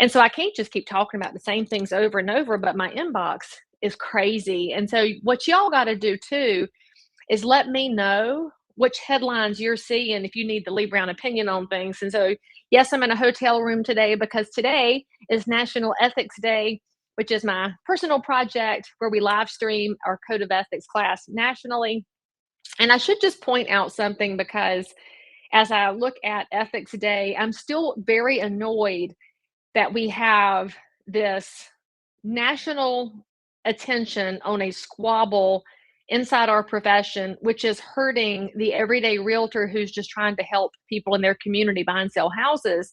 And so I can't just keep talking about the same things over and over, but my inbox is crazy. And so what y'all got to do too is let me know which headlines you're seeing if you need the Lee Brown opinion on things. And so, yes, I'm in a hotel room today because today is National Ethics Day, which is my personal project where we live stream our Code of Ethics class nationally. And I should just point out something because as I look at Ethics Day, I'm still very annoyed that we have this national attention on a squabble inside our profession, which is hurting the everyday realtor who's just trying to help people in their community buy and sell houses.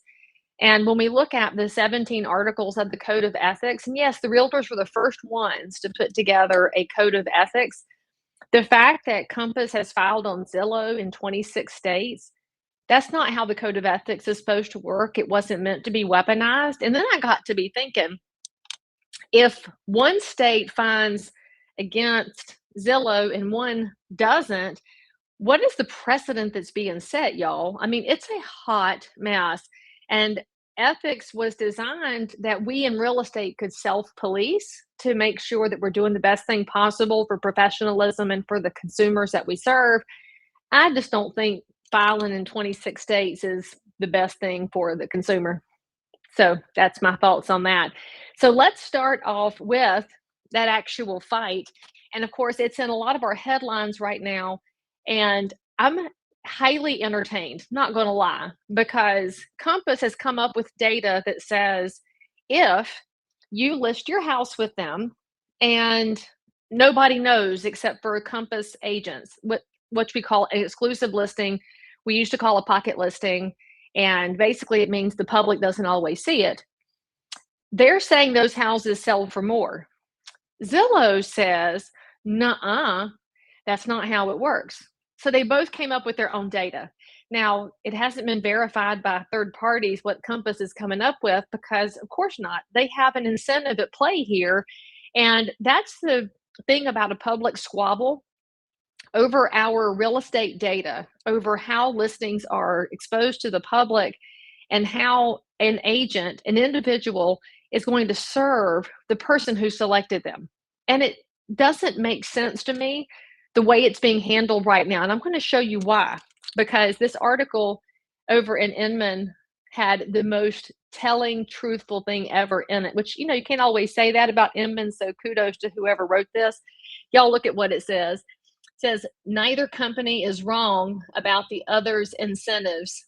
And when we look at the 17 articles of the Code of Ethics, and yes, the realtors were the first ones to put together a code of ethics. The fact that Compass has filed on Zillow in 26 states, that's not how the Code of Ethics is supposed to work. It wasn't meant to be weaponized. And then I got to be thinking, if one state finds against Zillow and one doesn't, what is the precedent that's being set, y'all? I mean, it's a hot mess. And ethics was designed that we in real estate could self-police to make sure that we're doing the best thing possible for professionalism and for the consumers that we serve. I just don't think filing in 26 states is the best thing for the consumer. So that's my thoughts on that. So let's start off with that actual fight. And of course, it's in a lot of our headlines right now. And I'm highly entertained, not going to lie, because Compass has come up with data that says if you list your house with them and nobody knows except for Compass agents, what we call an exclusive listing, we used to call a pocket listing. And basically, it means the public doesn't always see it. They're saying those houses sell for more. Zillow says, nuh-uh, that's not how it works. So they both came up with their own data. Now, it hasn't been verified by third parties what Compass is coming up with because, of course not. They have an incentive at play here. And that's the thing about a public squabble over our real estate data, over how listings are exposed to the public, and how an agent, an individual, is going to serve the person who selected them. And it doesn't make sense to me the way it's being handled right now. And I'm going to show you why, because this article over in Inman had the most telling, truthful thing ever in it, which, you can't always say that about Inman. So kudos to whoever wrote this. Y'all look at what it says. Says neither company is wrong about the other's incentives.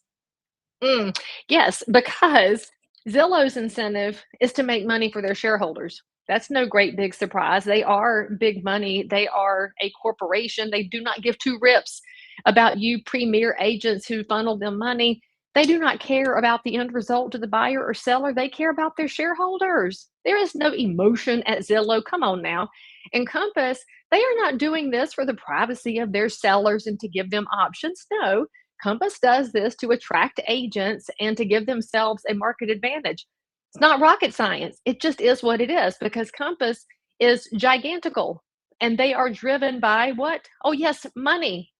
Yes, because Zillow's incentive is to make money for their shareholders. That's no great big surprise. They are big money. They are a corporation. They do not give two rips about you premier agents who funnel them money. They do not care about the end result to the buyer or seller. They care about their shareholders. There is no emotion at Zillow. Come on now. And Compass, they are not doing this for the privacy of their sellers and to give them options. No, Compass does this to attract agents and to give themselves a market advantage. It's not rocket science. It just is what it is because Compass is gigantical and they are driven by what? Oh, yes, money.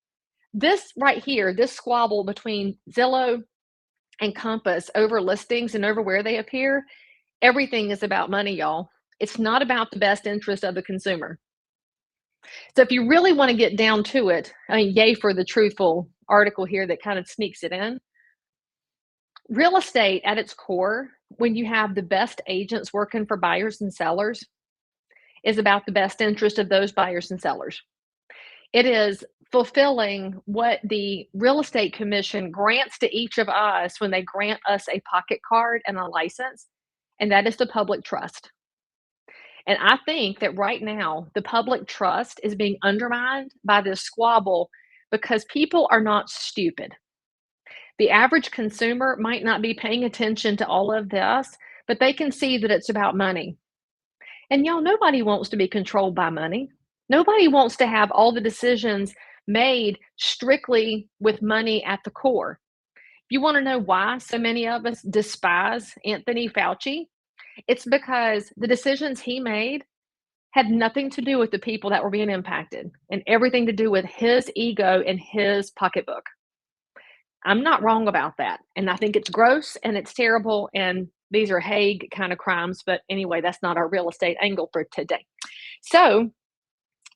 This right here, this squabble between Zillow and Compass over listings and over where they appear, everything is about money, y'all. It's not about the best interest of the consumer. So if you really want to get down to it, I mean, yay for the truthful article here that kind of sneaks it in. Real estate at its core, when you have the best agents working for buyers and sellers, is about the best interest of those buyers and sellers. It is fulfilling what the real estate commission grants to each of us when they grant us a pocket card and a license, and that is the public trust. And I think that right now, the public trust is being undermined by this squabble because people are not stupid. The average consumer might not be paying attention to all of this, but they can see that it's about money. And y'all, nobody wants to be controlled by money. Nobody wants to have all the decisions made strictly with money at the core. You want to know why so many of us despise Anthony Fauci? It's because the decisions he made had nothing to do with the people that were being impacted and everything to do with his ego and his pocketbook. I'm not wrong about that. And I think it's gross and it's terrible. And These are Hague kind of crimes, but anyway, that's not our real estate angle for today. So,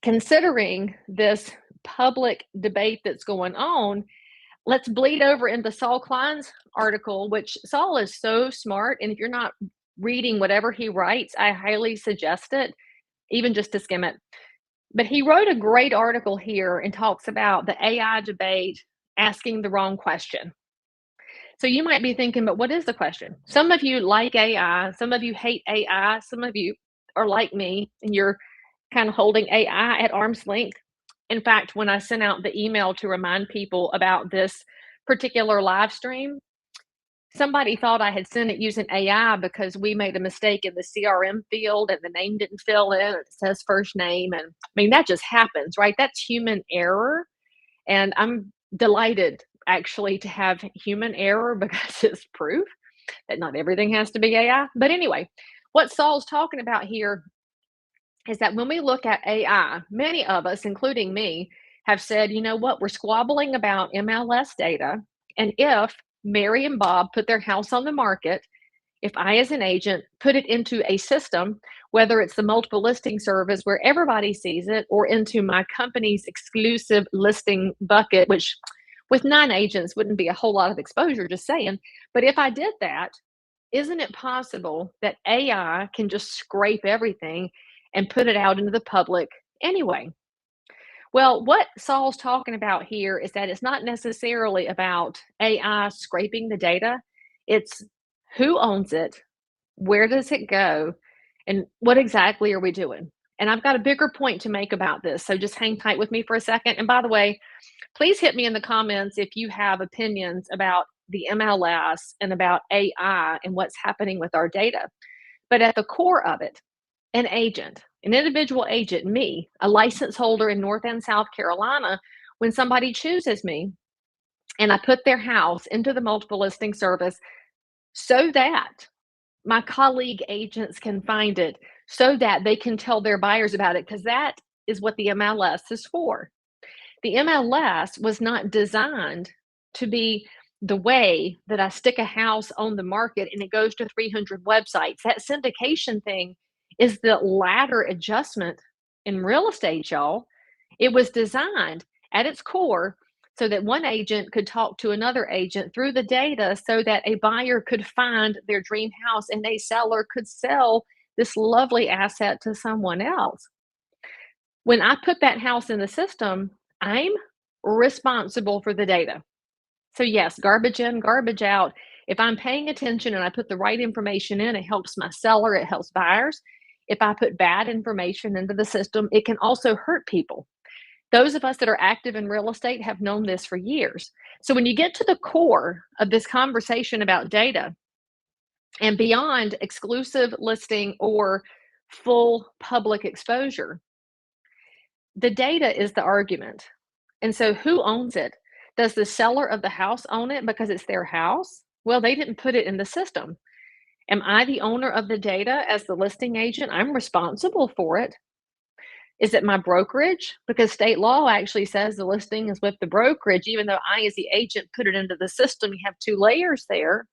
considering this public debate that's going on, let's bleed over into Saul Klein's article, which Saul is so smart. And if you're not reading whatever he writes, I highly suggest it, even just to skim it. But he wrote a great article here and talks about the AI debate asking the wrong question. So you might be thinking, but what is the question? Some of you like AI, some of you hate AI, some of you are like me and you're kind of holding AI at arm's length. In fact, when I sent out the email to remind people about this particular live stream, somebody thought I had sent it using AI because we made a mistake in the CRM field and the name didn't fill in and it says first name. And I mean, that just happens, right? That's human error. And I'm delighted actually to have human error because it's proof that not everything has to be AI. But anyway, what Saul's talking about here is that when we look at AI, many of us, including me, have said, you know what, we're squabbling about MLS data. And if Mary and Bob put their house on the market, if I, as an agent, put it into a system, whether it's the multiple listing service where everybody sees it, or into my company's exclusive listing bucket, which with 9 agents wouldn't be a whole lot of exposure, just saying. But if I did that, isn't it possible that AI can just scrape everything and put it out into the public anyway? Well, what Saul's talking about here is that it's not necessarily about AI scraping the data. It's who owns it, where does it go, and what exactly are we doing? And I've got a bigger point to make about this. So just hang tight with me for a second. And by the way, please hit me in the comments if you have opinions about the MLS and about AI and what's happening with our data. But at the core of it, an agent, an individual agent, me, a license holder in North and South Carolina, when somebody chooses me and I put their house into the multiple listing service so that my colleague agents can find it, so that they can tell their buyers about it, because that is what the MLS is for. The MLS was not designed to be the way that I stick a house on the market and it goes to 300 websites. That syndication thing is the ladder adjustment in real estate, y'all. It was designed at its core so that one agent could talk to another agent through the data so that a buyer could find their dream house and a seller could sell this lovely asset to someone else. When I put that house in the system, I'm responsible for the data. So, yes, garbage in, garbage out. If I'm paying attention and I put the right information in, it helps my seller, it helps buyers. If I put bad information into the system, it can also hurt people. Those of us that are active in real estate have known this for years. So, when you get to the core of this conversation about data and beyond exclusive listing or full public exposure, the data is the argument. And so who owns it? Does the seller of the house own it because it's their house? Well, they didn't put it in the system. Am I the owner of the data as the listing agent? I'm responsible for it. Is it my brokerage? Because state law actually says the listing is with the brokerage, even though I, as the agent, put it into the system. You have 2 layers there.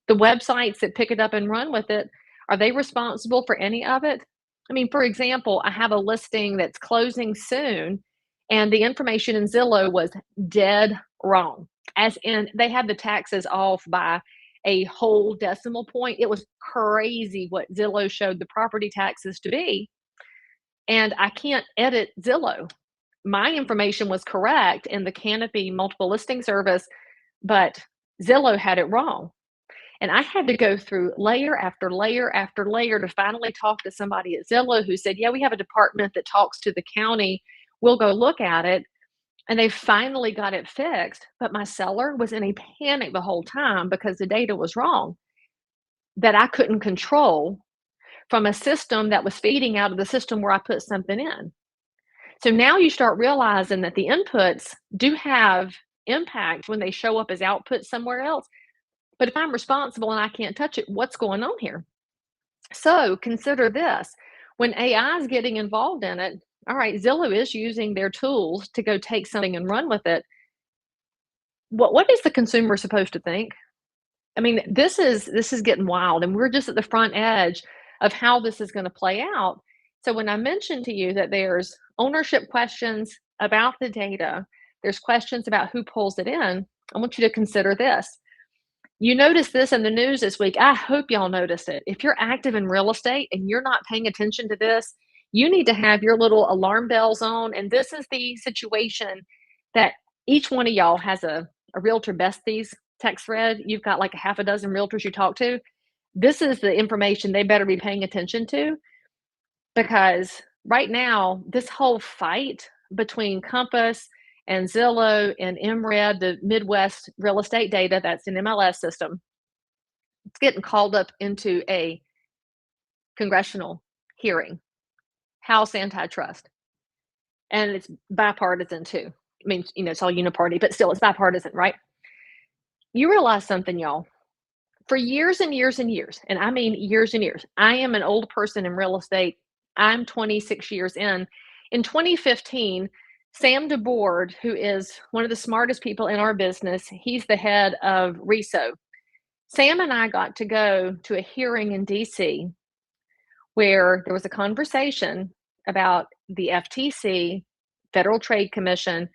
The websites that pick it up and run with it, are they responsible for any of it? I mean, for example, I have a listing that's closing soon, and the information in Zillow was dead wrong. As in, they had the taxes off by a whole decimal point. It was crazy what Zillow showed the property taxes to be. And I can't edit Zillow. My information was correct in the Canopy multiple listing service, but Zillow had it wrong. And I had to go through layer after layer after layer to finally talk to somebody at Zillow who said, yeah, we have a department that talks to the county. We'll go look at it. And they finally got it fixed. But my seller was in a panic the whole time because the data was wrong that I couldn't control from a system that was feeding out of the system where I put something in. So now you start realizing that the inputs do have impact when they show up as output somewhere else. But if I'm responsible and I can't touch it, what's going on here? So consider this. When AI is getting involved in it, all right, Zillow is using their tools to go take something and run with it. What is the consumer supposed to think? I mean, this is getting wild, and we're just at the front edge of how this is gonna play out. So when I mentioned to you that there's ownership questions about the data, there's questions about who pulls it in, I want you to consider this. You noticed this in the news this week. I hope y'all notice it. If you're active in real estate and you're not paying attention to this, you need to have your little alarm bells on. And this is the situation that each one of y'all has a realtor besties text thread. You've got like a half a dozen realtors you talk to. This is the information they better be paying attention to, because right now, this whole fight between Compass and Zillow and MRED, the Midwest real estate data that's an MLS system, it's getting called up into a congressional hearing, House antitrust. And it's bipartisan too. I mean, it's all uniparty, but still, it's bipartisan, right? You realize something, y'all. For years and years and years, and I mean years and years, I am an old person in real estate. I'm 26 years in. In 2015, Sam DeBoard, who is one of the smartest people in our business, he's the head of RESO. Sam and I got to go to a hearing in DC where there was a conversation about the FTC, Federal Trade Commission,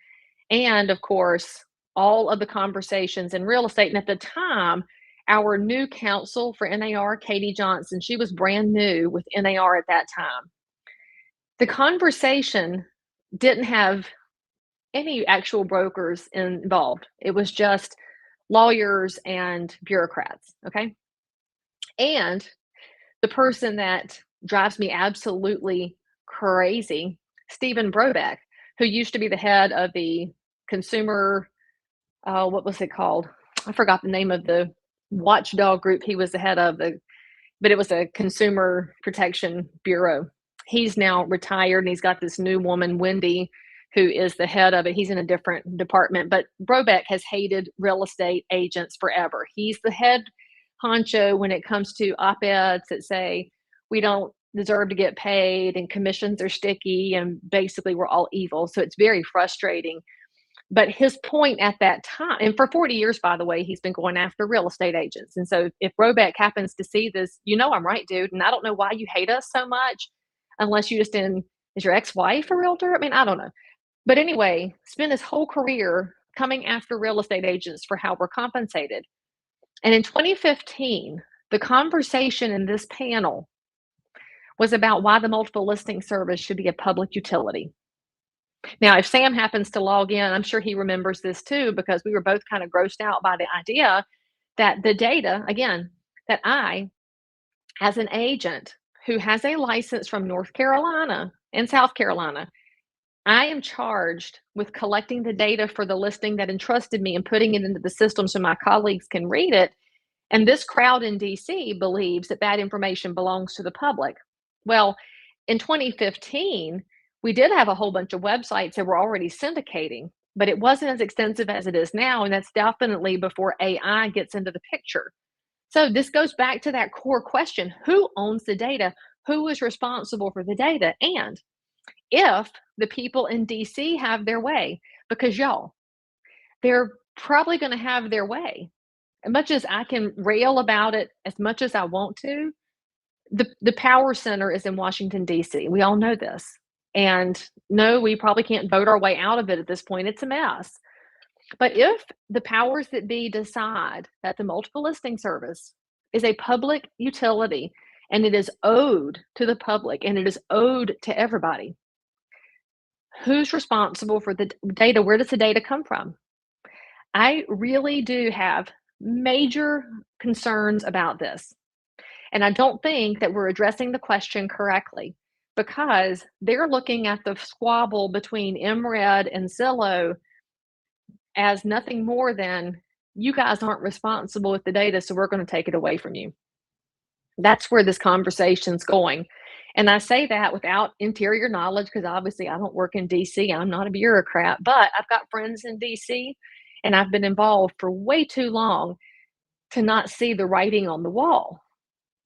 and of course, all of the conversations in real estate. And at the time, our new counsel for NAR, Katie Johnson, she was brand new with NAR at that time. The conversation didn't have any actual brokers involved. It was just lawyers and bureaucrats, okay? And the person that drives me absolutely crazy, Stephen Brobeck, who used to be the head of the consumer, what was it called? I forgot the name of the watchdog group he was the head of, but it was a consumer protection bureau. He's now retired and he's got this new woman, Wendy, who is the head of it. He's in a different department, but Brobeck has hated real estate agents forever. He's the head honcho when it comes to op-eds that say we don't deserve to get paid and commissions are sticky and basically we're all evil. So it's very frustrating. But his point at that time, and for 40 years, by the way, he's been going after real estate agents. And so if Brobeck happens to see this, I'm right, dude. And I don't know why you hate us so much unless you just is your ex-wife a realtor? I mean, I don't know. But anyway, spent his whole career coming after real estate agents for how we're compensated. And in 2015, the conversation in this panel was about why the multiple listing service should be a public utility. Now, if Sam happens to log in, I'm sure he remembers this too, because we were both kind of grossed out by the idea that the data, again, that I, as an agent who has a license from North Carolina and South Carolina, I am charged with collecting the data for the listing that entrusted me and putting it into the system so my colleagues can read it. And this crowd in DC believes that that information belongs to the public. Well, in 2015, we did have a whole bunch of websites that were already syndicating, but it wasn't as extensive as it is now. And that's definitely before AI gets into the picture. So this goes back to that core question: who owns the data? Who is responsible for the data? And if the people in DC have their way, because y'all, they're probably going to have their way. As much as I can rail about it, as much as I want to, the power center is in Washington, D.C. We all know this. And no, we probably can't vote our way out of it at this point. It's a mess. But if the powers that be decide that the multiple listing service is a public utility and it is owed to the public and it is owed to everybody, who's responsible for the data? Where does the data come from? I really do have major concerns about this. And I don't think that we're addressing the question correctly, because they're looking at the squabble between MRED and Zillow as nothing more than, you guys aren't responsible with the data, so we're going to take it away from you. That's where this conversation's going. And I say that without interior knowledge, because obviously I don't work in DC. I'm not a bureaucrat, but I've got friends in DC and I've been involved for way too long to not see the writing on the wall.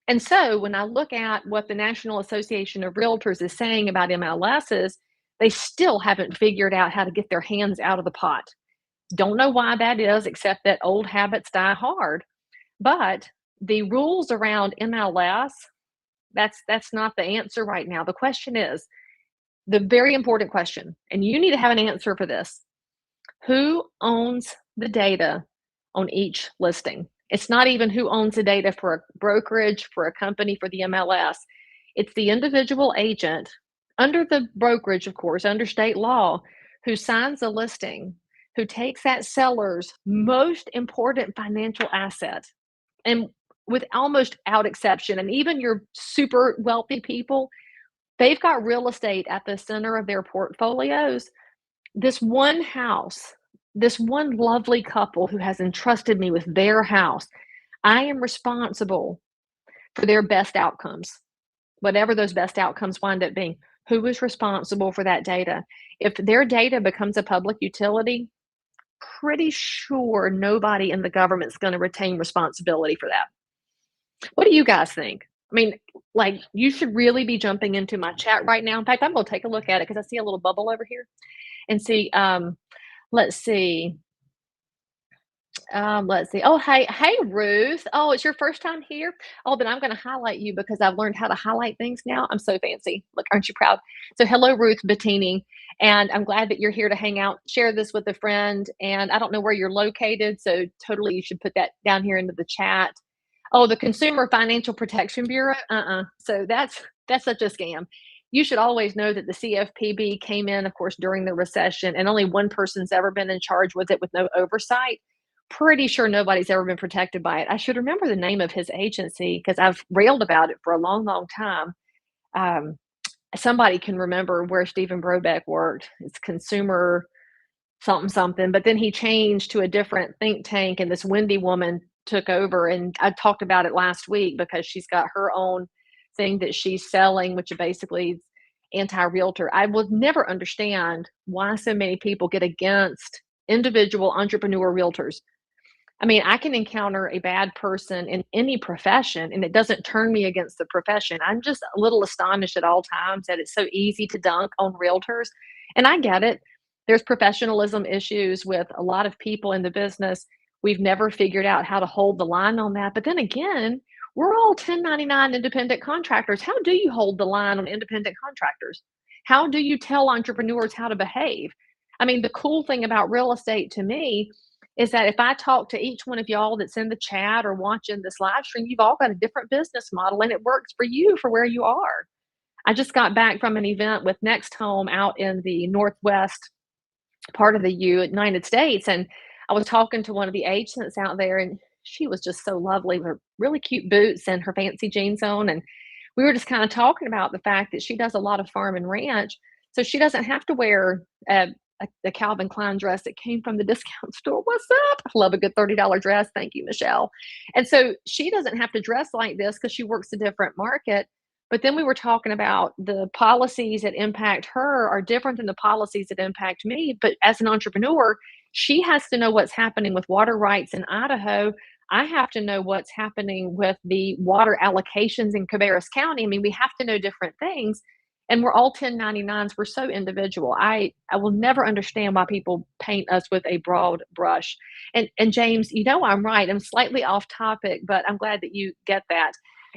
And so when I look at what the National Association of Realtors is saying about MLSs, they still haven't figured out how to get their hands out of the pot. Don't know why that is, except that old habits die hard. But the rules around MLS, that's not the answer right now. The question is the very important question, and you need to have an answer for this. Who owns the data on each listing? It's not even who owns the data for a brokerage, for a company, for the MLS. It's the individual agent under the brokerage, of course, under state law, who signs a listing, who takes that seller's most important financial asset. And with almost out exception, and even your super wealthy people, they've got real estate at the center of their portfolios. This one house, this one lovely couple who has entrusted me with their house, I am responsible for their best outcomes, whatever those best outcomes wind up being. Who is responsible for that data? If their data becomes a public utility, pretty sure nobody in the government's going to retain responsibility for that. What do you guys think? I mean, like, you should really be jumping into my chat right now. In fact, I'm going to take a look at it because I see a little bubble over here and see. Let's see. Let's see. Oh, hey, Ruth. Oh, it's your first time here. Oh, then I'm going to highlight you because I've learned how to highlight things now. I'm so fancy. Look, aren't you proud? So, hello, Ruth Bettini, and I'm glad that you're here to hang out. Share this with a friend, and I don't know where you're located, so totally you should put that down here into the chat. Oh, the Consumer Financial Protection Bureau. So that's such a scam. You should always know that the CFPB came in, of course, during the recession, and only one person's ever been in charge with it with no oversight. Pretty sure nobody's ever been protected by it. I should remember the name of his agency because I've railed about it for a long, long time. Um, Somebody can remember where Stephen Brobeck worked. It's Consumer something something, but then he changed to a different think tank, and this Wendy woman took over. And I talked about it last week because she's got her own thing that she's selling, which basically is anti-realtor. I will never understand why so many people get against individual entrepreneur realtors. I mean, I can encounter a bad person in any profession and it doesn't turn me against the profession. I'm just a little astonished at all times that it's so easy to dunk on realtors. And I get it. There's professionalism issues with a lot of people in the business. We've never figured out how to hold the line on that. But then again, we're all 1099 independent contractors. How do you hold the line on independent contractors? How do you tell entrepreneurs how to behave? I mean, the cool thing about real estate to me is that if I talk to each one of y'all that's in the chat or watching this live stream, you've all got a different business model and it works for you for where you are. I just got back from an event with Next Home out in the Northwest part of the United States. And I was talking to one of the agents out there, and she was just so lovely with her really cute boots and her fancy jeans on. And we were just kind of talking about the fact that she does a lot of farm and ranch. So she doesn't have to wear a Calvin Klein dress that came from the discount store. What's up? I love a good $30 dress. Thank you, Michelle. And so she doesn't have to dress like this because she works a different market. But then we were talking about the policies that impact her are different than the policies that impact me. But as an entrepreneur, she has to know what's happening with water rights in Idaho. I have to know what's happening with the water allocations in Cabarrus County. I mean, we have to know different things. And we're all 1099s. We're so individual. I will never understand why people paint us with a broad brush. And James, you know I'm right. I'm slightly off topic, but I'm glad that you get that.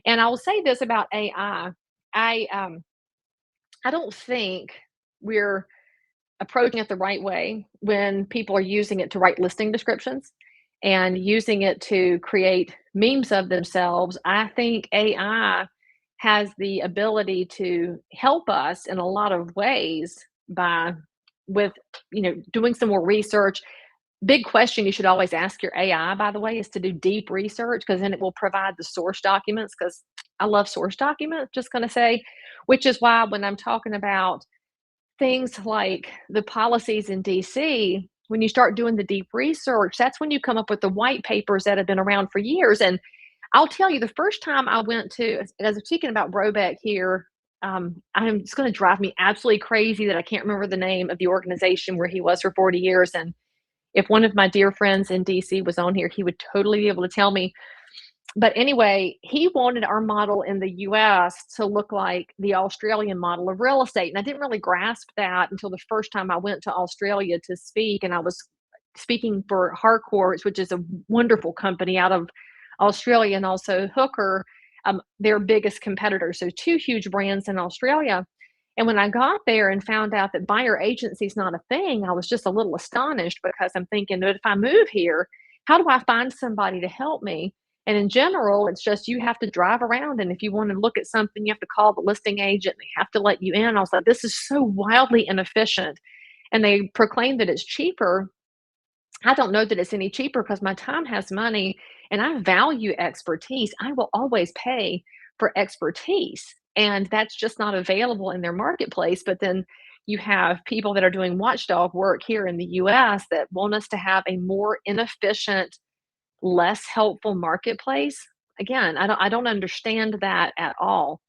And I will say this about AI. I don't think we're approaching it the right way when people are using it to write listing descriptions and using it to create memes of themselves. I think AI has the ability to help us in a lot of ways by with doing some more research. Big question you should always ask your AI, by the way, is to do deep research because then it will provide the source documents. Because I love source documents, just going to say, which is why when I'm talking about things like the policies in DC, when you start doing the deep research, that's when you come up with the white papers that have been around for years. And I'll tell you, the first time I went to, as I'm speaking about Brobeck here, it's going to drive me absolutely crazy that I can't remember the name of the organization where he was for 40 years. And if one of my dear friends in DC was on here, he would totally be able to tell me. But anyway, he wanted our model in the US to look like the Australian model of real estate. And I didn't really grasp that until the first time I went to Australia to speak. And I was speaking for Harcourts, which is a wonderful company out of Australia, and also Hooker, their biggest competitors. So two huge brands in Australia. And when I got there and found out that buyer agency is not a thing, I was just a little astonished because I'm thinking that if I move here, how do I find somebody to help me? And in general, it's just you have to drive around. And if you want to look at something, you have to call the listing agent. They have to let you in. I was like, this is so wildly inefficient. And they proclaim that it's cheaper. I don't know that it's any cheaper because my time has money and I value expertise. I will always pay for expertise. And that's just not available in their marketplace. But then you have people that are doing watchdog work here in the US that want us to have a more inefficient, less helpful marketplace. Again, I don't understand that at all.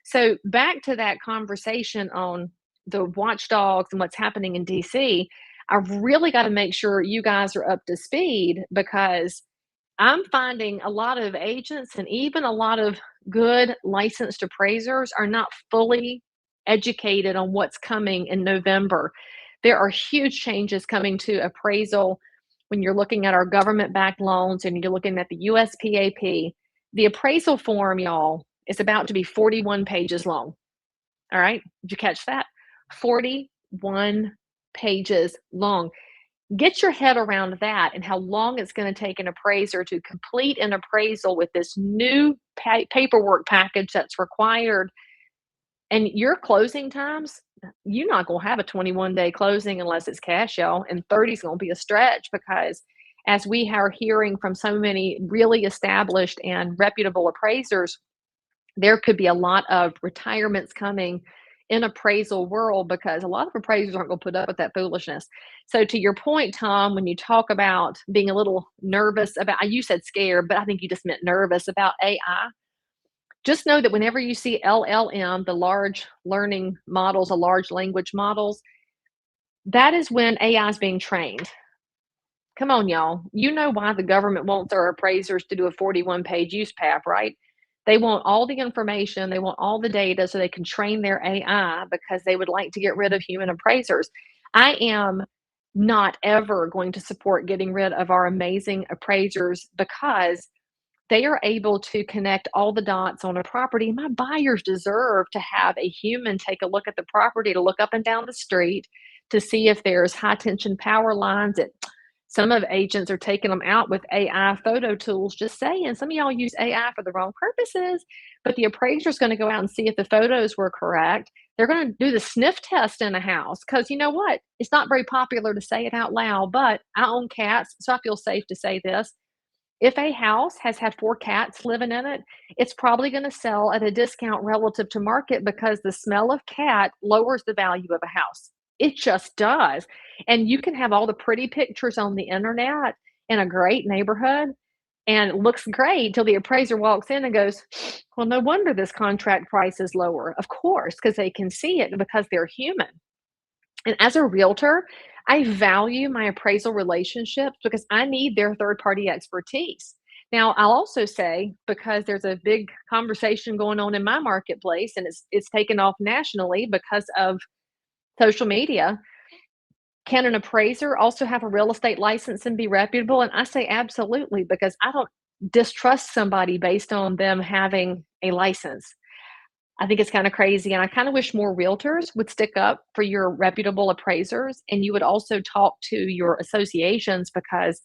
So back to that conversation on the watchdogs and what's happening in DC, I've really got to make sure you guys are up to speed because I'm finding a lot of agents and even a lot of good licensed appraisers are not fully educated on what's coming in November. There are huge changes coming to appraisal when you're looking at our government backed loans and you're looking at the USPAP. The appraisal form, y'all, is about to be 41 pages long. All right. Did you catch that? 41 pages long. Get your head around that and how long it's going to take an appraiser to complete an appraisal with this new paperwork package that's required. And your closing times, you're not going to have a 21-day closing unless it's cash, y'all. And 30 is going to be a stretch because as we are hearing from so many really established and reputable appraisers, there could be a lot of retirements coming in appraisal world because a lot of appraisers aren't going to put up with that foolishness. So to your point, Tom, when you talk about being a little nervous about, you said scared, but I think you just meant nervous about AI. Just know that whenever you see LLM, the large learning models, the large language models, that is when AI is being trained. Come on, y'all. You know why the government wants our appraisers to do a 41-page use path, right? They want all the information, they want all the data so they can train their AI because they would like to get rid of human appraisers. I am not ever going to support getting rid of our amazing appraisers because they are able to connect all the dots on a property. My buyers deserve to have a human take a look at the property, to look up and down the street, to see if there's high tension power lines. Some of agents are taking them out with AI photo tools, just saying. Some of y'all use AI for the wrong purposes, but the appraiser is going to go out and see if the photos were correct. They're going to do the sniff test in a house because you know what? It's not very popular to say it out loud, but I own cats, so I feel safe to say this. If a house has had 4 cats living in it, it's probably gonna sell at a discount relative to market because the smell of cat lowers the value of a house. It just does. And you can have all the pretty pictures on the internet in a great neighborhood and it looks great till the appraiser walks in and goes, "Well, no wonder this contract price is lower." Of course, because they can see it because they're human. And as a realtor, I value my appraisal relationships because I need their third party expertise. Now, I'll also say because there's a big conversation going on in my marketplace and it's taken off nationally because of social media, can an appraiser also have a real estate license and be reputable? And I say absolutely because I don't distrust somebody based on them having a license. I think it's kind of crazy. And I kind of wish more realtors would stick up for your reputable appraisers and you would also talk to your associations because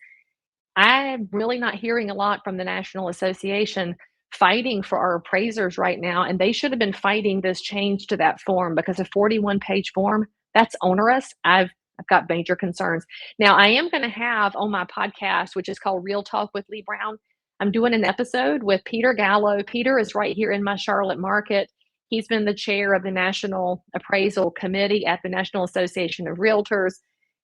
I'm really not hearing a lot from the National Association fighting for our appraisers right now. And they should have been fighting this change to that form because a 41-page form, that's onerous. I've got major concerns. Now, I am going to have on my podcast, which is called Real Talk with Lee Brown, I'm doing an episode with Peter Gallo. Peter is right here in my Charlotte market. He's been the chair of the National Appraisal Committee at the National Association of Realtors.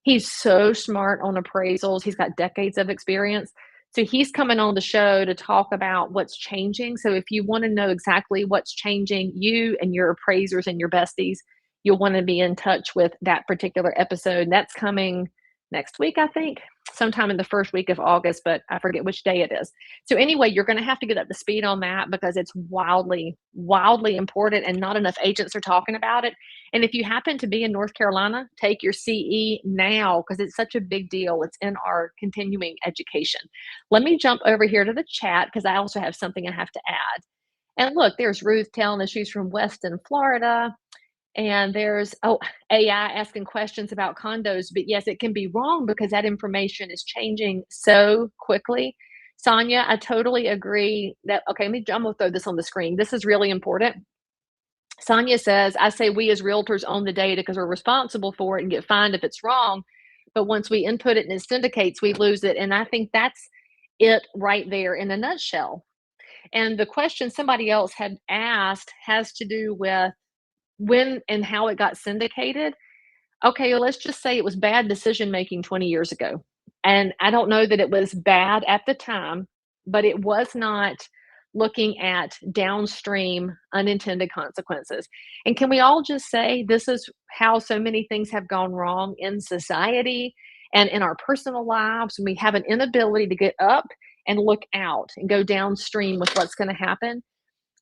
He's so smart on appraisals. He's got decades of experience. So he's coming on the show to talk about what's changing. So if you want to know exactly what's changing, you and your appraisers and your besties, you'll want to be in touch with that particular episode. That's coming next week, I think. sometime in the first week of August, but I forget which day it is. So anyway, you're going to have to get up to speed on that because it's wildly, wildly important and not enough agents are talking about it. And if you happen to be in North Carolina, take your CE now because it's such a big deal. It's in our continuing education. Let me jump over here to the chat because I also have something I have to add. And look, there's Ruth telling us she's from Weston, Florida. And there's, oh, AI asking questions about condos. But yes, it can be wrong because that information is changing so quickly. Sonia, I totally agree that, okay, I'm gonna throw this on the screen. This is really important. Sonia says, I say we as realtors own the data because we're responsible for it and get fined if it's wrong. But once we input it and it syndicates, we lose it. And I think that's it right there in a nutshell. And the question somebody else had asked has to do with when and how it got syndicated. Okay, well, let's just say it was bad decision making 20 years ago. And I don't know that it was bad at the time, but it was not looking at downstream unintended consequences. And can we all just say this is how so many things have gone wrong in society and in our personal lives? We have an inability to get up and look out and go downstream with what's going to happen.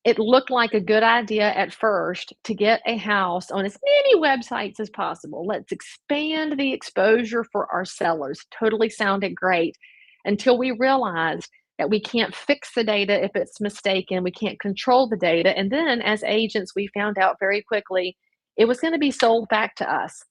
It looked like a good idea at first to get a house on as many websites as possible. Let's expand the exposure for our sellers. Totally sounded great until we realized that we can't fix the data if it's mistaken. We can't control the data. And then as agents, we found out very quickly it was going to be sold back to us.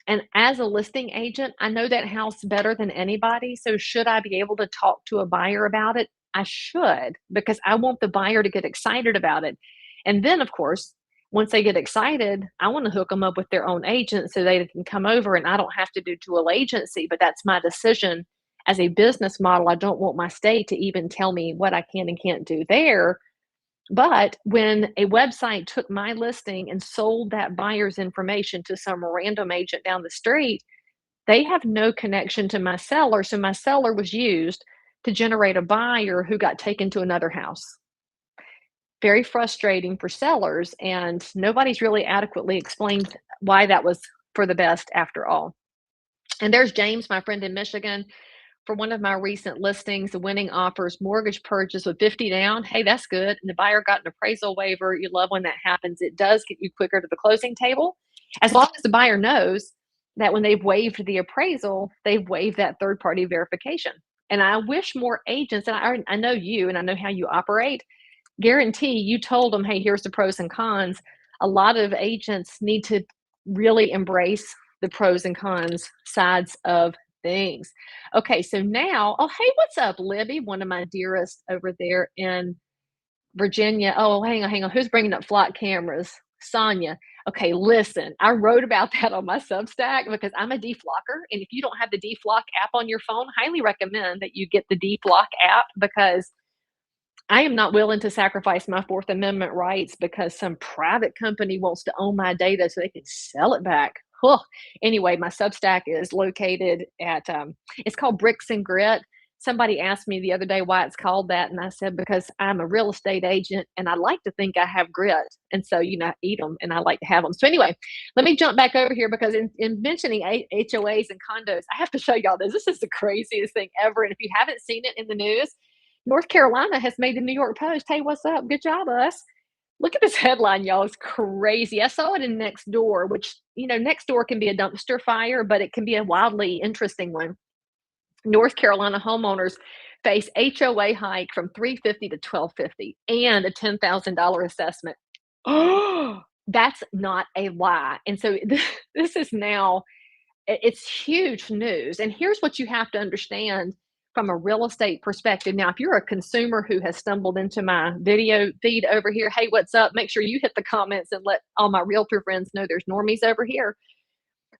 And as a listing agent, I know that house better than anybody. So should I be able to talk to a buyer about it? I should, because I want the buyer to get excited about it. And then, of course, once they get excited, I want to hook them up with their own agent so they can come over and I don't have to do dual agency, but that's my decision as a business model. I don't want my state to even tell me what I can and can't do there. But when a website took my listing and sold that buyer's information to some random agent down the street, they have no connection to my seller. So my seller was used to generate a buyer who got taken to another house. Very frustrating for sellers, and nobody's really adequately explained why that was for the best after all. And there's James, my friend in Michigan. For one of my recent listings, the winning offers mortgage purchase with 50 down. Hey, that's good. And the buyer got an appraisal waiver. You love when that happens. It does get you quicker to the closing table. As long as the buyer knows that when they've waived the appraisal, they've waived that third party verification. And I wish more agents, and I know you and I know how you operate, guarantee you told them, hey, here's the pros and cons. A lot of agents need to really embrace the pros and cons sides of things. Okay, so now, oh, hey, what's up, Libby? One of my dearest over there in Virginia. Oh, hang on. Who's bringing up flock cameras? Sonia. Okay, listen, I wrote about that on my Substack because I'm a deflocker. And if you don't have the deflock app on your phone, highly recommend that you get the deflock app because I am not willing to sacrifice my Fourth Amendment rights because some private company wants to own my data so they can sell it back. Huh. Anyway, my Substack is located at, it's called Bricks and Grit. Somebody asked me the other day why it's called that. And I said, because I'm a real estate agent and I like to think I have grit. And so, I eat them and I like to have them. So anyway, let me jump back over here because in mentioning HOAs and condos, I have to show y'all this. This is the craziest thing ever. And if you haven't seen it in the news, North Carolina has made the New York Post. Hey, what's up? Good job, us. Look at this headline, y'all. It's crazy. I saw it in Next Door, which, Next Door can be a dumpster fire, but it can be a wildly interesting one. North Carolina homeowners face HOA hike from $350 to $1,250 and a $10,000 assessment. Oh, that's not a lie. And so this is now, it's huge news. And here's what you have to understand from a real estate perspective. Now, if you're a consumer who has stumbled into my video feed over here, hey, what's up? Make sure you hit the comments and let all my realtor friends know there's normies over here.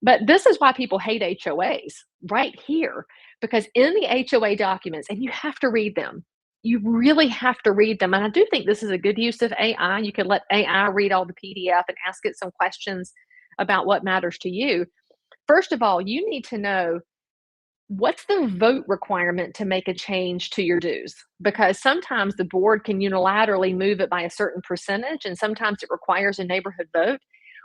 But this is why people hate HOAs right here, because in the HOA documents, and you have to read them, you really have to read them. And I do think this is a good use of AI. You could let AI read all the PDF and ask it some questions about what matters to you. First of all, you need to know what's the vote requirement to make a change to your dues? Because sometimes the board can unilaterally move it by a certain percentage, and sometimes it requires a neighborhood vote,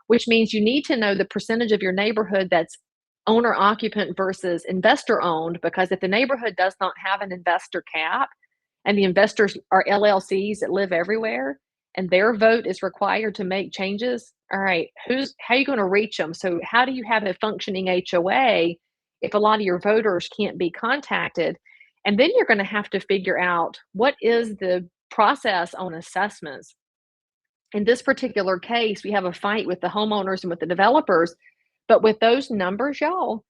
which means you need to know the percentage of your neighborhood that's owner occupant versus investor owned, because if the neighborhood does not have an investor cap and the investors are LLCs that live everywhere and their vote is required to make changes, all right, how are you going to reach them? So how do you have a functioning HOA if a lot of your voters can't be contacted? And then you're going to have to figure out what is the process on assessments. In this particular case, we have a fight with the homeowners and with the developers, but with those numbers, y'all,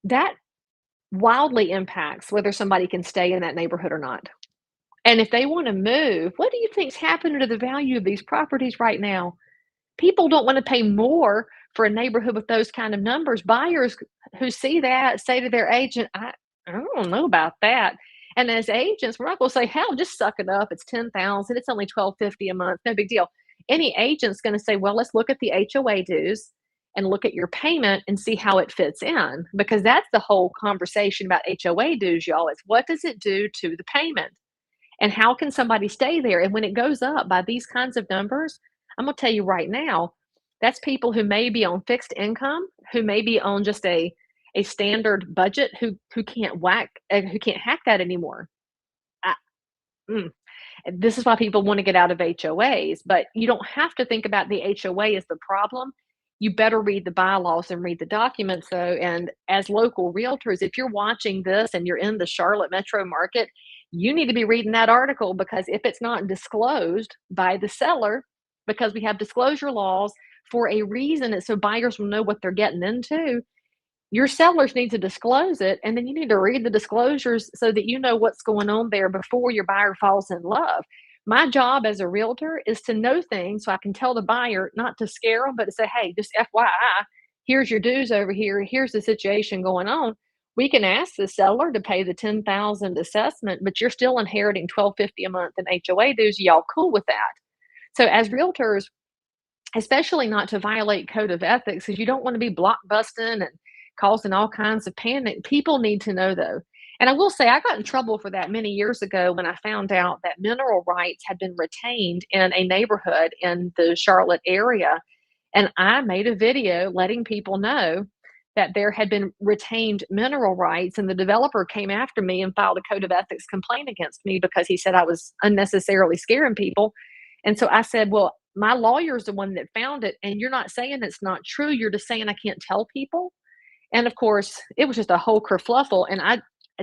that wildly impacts whether somebody can stay in that neighborhood or not. And if they want to move, what do you think's happening to the value of these properties right now? People don't want to pay more for a neighborhood with those kind of numbers. Buyers who see that say to their agent, I don't know about that. And as agents, we're not going to say, hell, just suck it up. It's 10,000. It's only 12.50 a month. No big deal. Any agent's going to say, well, let's look at the HOA dues and look at your payment and see how it fits in, because that's the whole conversation about HOA dues, y'all. It's what does it do to the payment? And how can somebody stay there? And when it goes up by these kinds of numbers, I'm going to tell you right now, that's people who may be on fixed income, who may be on just a standard budget, who can't who can't hack that anymore. I, mm. This is why people want to get out of HOAs, but you don't have to think about the HOA as the problem. You better read the bylaws and read the documents, though. And as local realtors, if you're watching this and you're in the Charlotte metro market, you need to be reading that article, because if it's not disclosed by the seller, because we have disclosure laws for a reason, it's so buyers will know what they're getting into. Your sellers need to disclose it, and then you need to read the disclosures so that you know what's going on there before your buyer falls in love. My job as a realtor is to know things so I can tell the buyer, not to scare them, but to say, hey, just FYI, here's your dues over here. Here's the situation going on. We can ask the seller to pay the 10,000 assessment, but you're still inheriting 12.50 a month in HOA dues. Y'all cool with that? So as realtors, especially not to violate code of ethics, because you don't want to be blockbusting and causing all kinds of panic. People need to know, though. And I will say, I got in trouble for that many years ago when I found out that mineral rights had been retained in a neighborhood in the Charlotte area. And I made a video letting people know that there had been retained mineral rights. And the developer came after me and filed a code of ethics complaint against me because he said I was unnecessarily scaring people. And so I said, well, my lawyer's the one that found it, and you're not saying it's not true. You're just saying I can't tell people. And of course, it was just a whole kerfluffle. And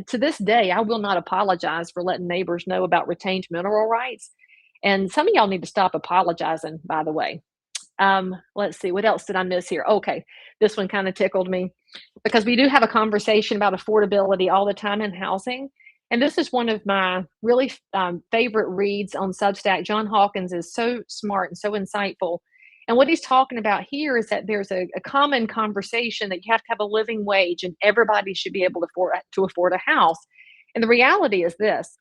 to this day, I will not apologize for letting neighbors know about retained mineral rights. And some of y'all need to stop apologizing, by the way. Let's see, what else did I miss here? Okay, this one kind of tickled me, because we do have a conversation about affordability all the time in housing. And this is one of my really favorite reads on Substack. John Hawkins is so smart and so insightful. And what he's talking about here is that there's a common conversation that you have to have a living wage and everybody should be able to afford a house. And the reality is this: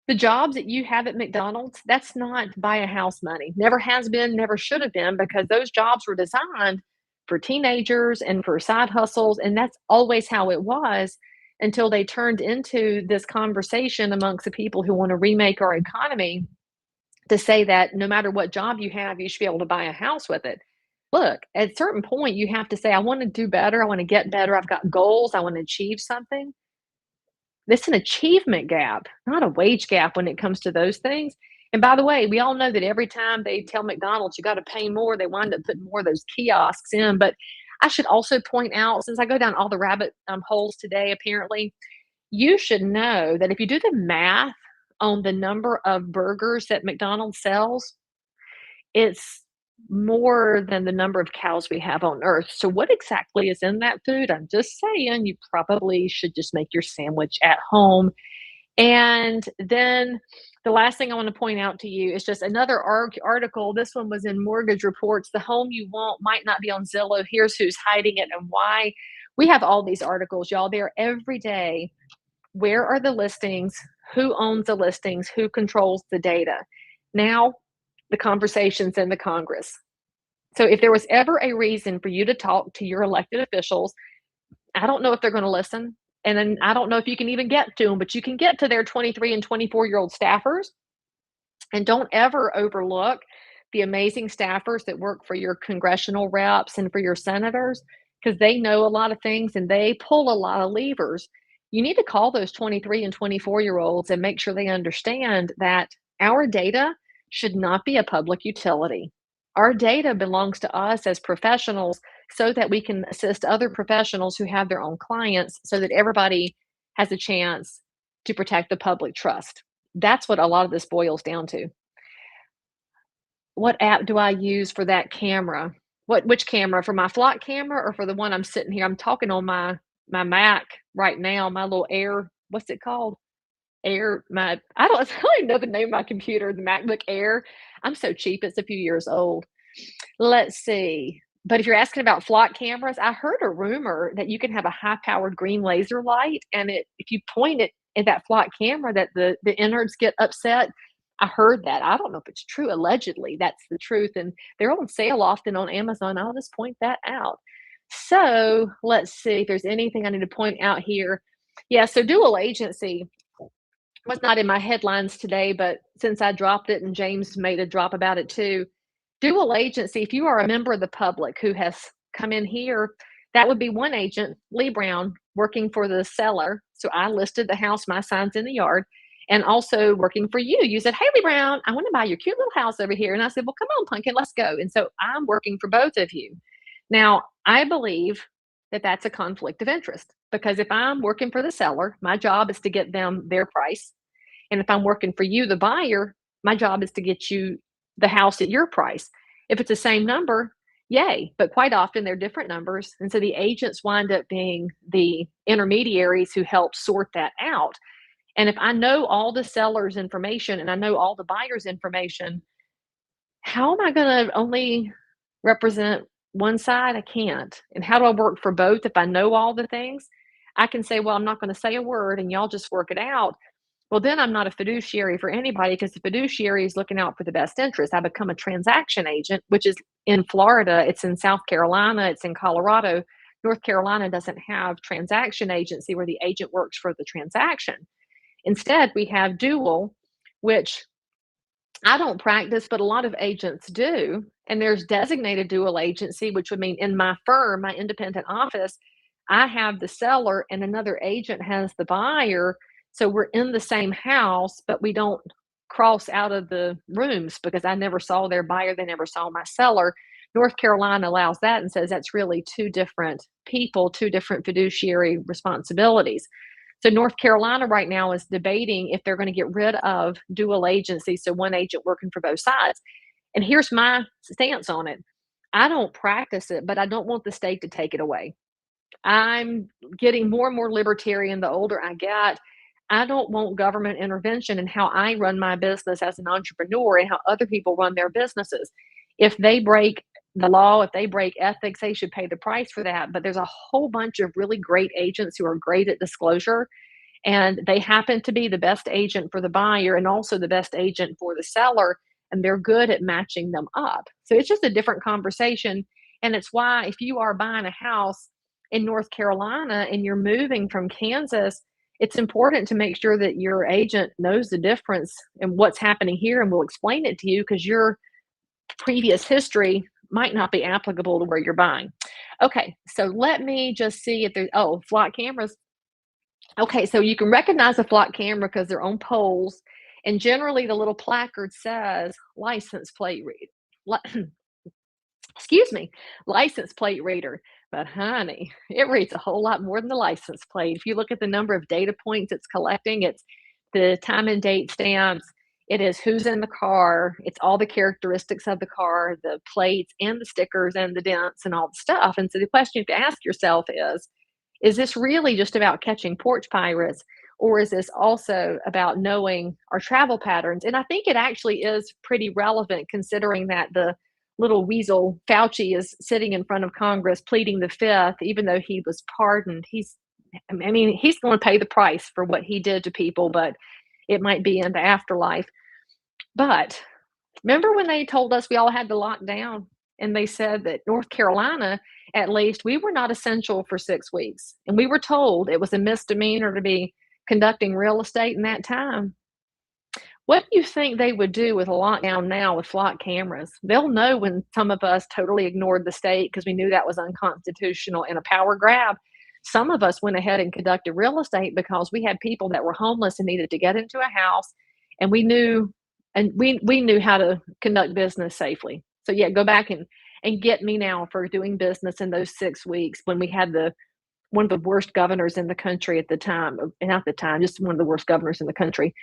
the jobs that you have at McDonald's, that's not buy a house money. Never has been, never should have been, because those jobs were designed for teenagers and for side hustles. And that's always how it was, until they turned into this conversation amongst the people who want to remake our economy to say that no matter what job you have, you should be able to buy a house with it. Look, at a certain point, you have to say, I want to do better. I want to get better. I've got goals. I want to achieve something. It's an achievement gap, not a wage gap when it comes to those things. And by the way, we all know that every time they tell McDonald's you got to pay more, they wind up putting more of those kiosks in. But I should also point out, since I go down all the rabbit holes today, apparently, you should know that if you do the math on the number of burgers that McDonald's sells, it's more than the number of cows we have on earth. So what exactly is in that food? I'm just saying, you probably should just make your sandwich at home. And then the last thing I want to point out to you is just another article. This one was in Mortgage Reports. The home you want might not be on Zillow. Here's who's hiding it and why. We have all these articles, y'all. They're every day. Where are the listings? Who owns the listings? Who controls the data? Now, the conversation's in the Congress. So if there was ever a reason for you to talk to your elected officials, I don't know if they're going to listen. And then I don't know if you can even get to them, but you can get to their 23 and 24-year-old staffers. And don't ever overlook the amazing staffers that work for your congressional reps and for your senators. because they know a lot of things and they pull a lot of levers. You need to call those 23 and 24-year-olds and make sure they understand that our data should not be a public utility. Our data belongs to us as professionals so that we can assist other professionals who have their own clients so that everybody has a chance to protect the public trust. That's what a lot of this boils down to. What app do I use for that camera? Which camera? For my flock camera or for the one I'm sitting here? I'm talking on my Mac right now, my little Air, what's it called? Air, my I don't, I don't even know the name of my computer, the MacBook Air. I'm so cheap, it's a few years old. Let's see. But if you're asking about flock cameras, I heard a rumor that you can have a high-powered green laser light, and if you point it at that flock camera, that the innards get upset. I heard that. I don't know if it's true. Allegedly, that's the truth, and they're on sale often on Amazon. I'll just point that out. So let's see if there's anything I need to point out here. Yeah, so dual agency was not in my headlines today, but since I dropped it and James made a drop about it too, dual agency, if you are a member of the public who has come in here, that would be one agent, Lee Brown, working for the seller. So I listed the house, my sign's in the yard, and also working for you. You said, "Hey, Lee Brown, I want to buy your cute little house over here." And I said, "Well, come on, Pumpkin, let's go." And so I'm working for both of you. Now, I believe that that's a conflict of interest because if I'm working for the seller, my job is to get them their price. And if I'm working for you, the buyer, my job is to get you the house at your price. If it's the same number, yay. But quite often they're different numbers. And so the agents wind up being the intermediaries who help sort that out. And if I know all the seller's information and I know all the buyer's information, how am I going to only represent one side? I can't. And how do I work for both if I know all the things? I can say, well, I'm not going to say a word and y'all just work it out. Well, then I'm not a fiduciary for anybody because the fiduciary is looking out for the best interest. I become a transaction agent, which is in Florida, it's in South Carolina, it's in Colorado. North Carolina doesn't have transaction agency where the agent works for the transaction. Instead, we have dual, which I don't practice, but a lot of agents do. And there's designated dual agency, which would mean in my firm, my independent office, I have the seller and another agent has the buyer. So we're in the same house, but we don't cross out of the rooms because I never saw their buyer, they never saw my seller. North Carolina allows that and says that's really two different people, two different fiduciary responsibilities. So North Carolina right now is debating if they're going to get rid of dual agency, so one agent working for both sides. And here's my stance on it. I don't practice it, but I don't want the state to take it away. I'm getting more and more libertarian the older I get. I don't want government intervention in how I run my business as an entrepreneur and how other people run their businesses. If they break the law, if they break ethics, they should pay the price for that. But there's a whole bunch of really great agents who are great at disclosure, and they happen to be the best agent for the buyer and also the best agent for the seller, and they're good at matching them up. So it's just a different conversation. And it's why if you are buying a house in North Carolina and you're moving from Kansas, it's important to make sure that your agent knows the difference and what's happening here and will explain it to you because your previous history might not be applicable to where you're buying. Okay, so let me just see if there's, oh, flock cameras. Okay, so you can recognize a flock camera because they're on poles, and generally the little placard says license plate read. Excuse me, license plate reader. But honey, it reads a whole lot more than the license plate. If you look at the number of data points it's collecting, it's the time and date stamps, it is who's in the car, it's all the characteristics of the car, the plates and the stickers and the dents and all the stuff. And so the question you have to ask yourself is this really just about catching porch pirates? Or is this also about knowing our travel patterns? And I think it actually is pretty relevant considering that the little weasel Fauci is sitting in front of Congress pleading the fifth, even though he was pardoned. I mean, he's going to pay the price for what he did to people, but it might be in the afterlife. But remember when they told us we all had to lock down and they said that North Carolina, at least, we were not essential for 6 weeks. And we were told it was a misdemeanor to be conducting real estate in that time. What do you think they would do with a lockdown now with flock cameras? They'll know when some of us totally ignored the state because we knew that was unconstitutional and a power grab. Some of us went ahead and conducted real estate because we had people that were homeless and needed to get into a house, and we knew how to conduct business safely. So yeah, go back and get me now for doing business in those 6 weeks when we had the one of the worst governors in the country at the time, not the time, just one of the worst governors in the country.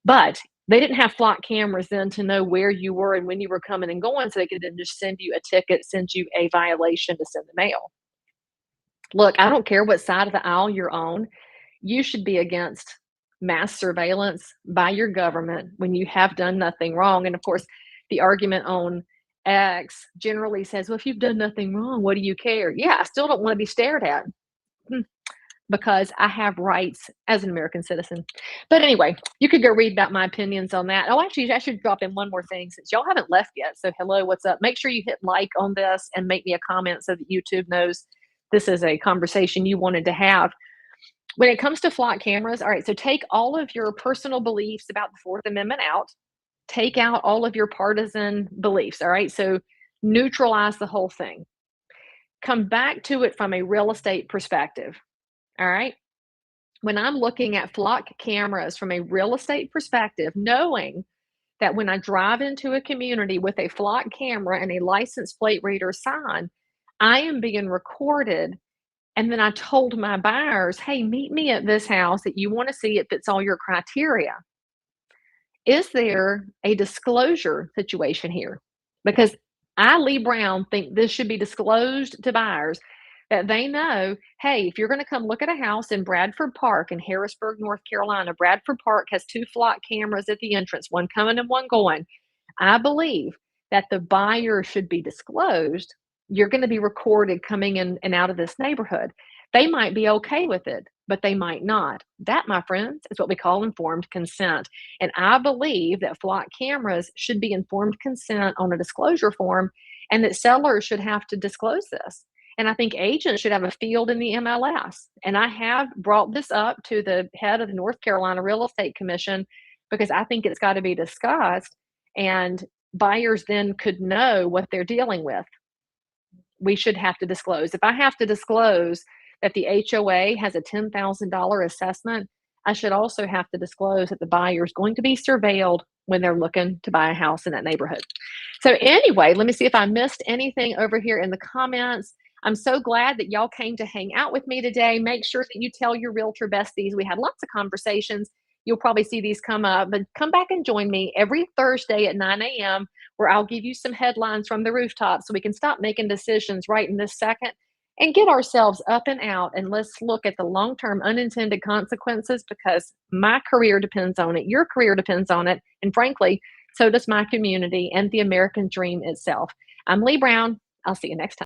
But they didn't have flock cameras then to know where you were and when you were coming and going, so they could then just send you a ticket, send you a violation to send the mail. Look, I don't care what side of the aisle you're on. You should be against mass surveillance by your government when you have done nothing wrong. And of course, the argument on X generally says, well, if you've done nothing wrong, what do you care? Yeah, I still don't want to be stared at. Hmm, because I have rights as an American citizen. But anyway, you could go read about my opinions on that. Oh, actually, I should drop in one more thing since y'all haven't left yet. So, hello, what's up? Make sure you hit like on this and make me a comment so that YouTube knows this is a conversation you wanted to have. When it comes to flock cameras, all right, so take all of your personal beliefs about the Fourth Amendment out, take out all of your partisan beliefs, all right? So, neutralize the whole thing. Come back to it from a real estate perspective. All right. When I'm looking at flock cameras from a real estate perspective, knowing that when I drive into a community with a flock camera and a license plate reader sign, I am being recorded. And then I told my buyers, hey, meet me at this house that you want to see. It fits all your criteria. Is there a disclosure situation here? Because I, Lee Brown, think this should be disclosed to buyers that they know, hey, if you're going to come look at a house in Bradford Park in Harrisburg, North Carolina, Bradford Park has 2 flock cameras at the entrance, one coming and one going. I believe that the buyer should be disclosed. You're going to be recorded coming in and out of this neighborhood. They might be okay with it, but they might not. That, my friends, is what we call informed consent. And I believe that flock cameras should be informed consent on a disclosure form and that sellers should have to disclose this. And I think agents should have a field in the MLS. And I have brought this up to the head of the North Carolina Real Estate Commission because I think it's got to be discussed and buyers then could know what they're dealing with. We should have to disclose. If I have to disclose that the HOA has a $10,000 assessment, I should also have to disclose that the buyer is going to be surveilled when they're looking to buy a house in that neighborhood. So anyway, let me see if I missed anything over here in the comments. I'm so glad that y'all came to hang out with me today. Make sure that you tell your realtor besties. We had lots of conversations. You'll probably see these come up, but come back and join me every Thursday at 9 a.m. where I'll give you some headlines from the rooftop so we can stop making decisions right in this second and get ourselves up and out. And let's look at the long-term unintended consequences because my career depends on it. Your career depends on it. And frankly, so does my community and the American dream itself. I'm Lee Brown. I'll see you next time.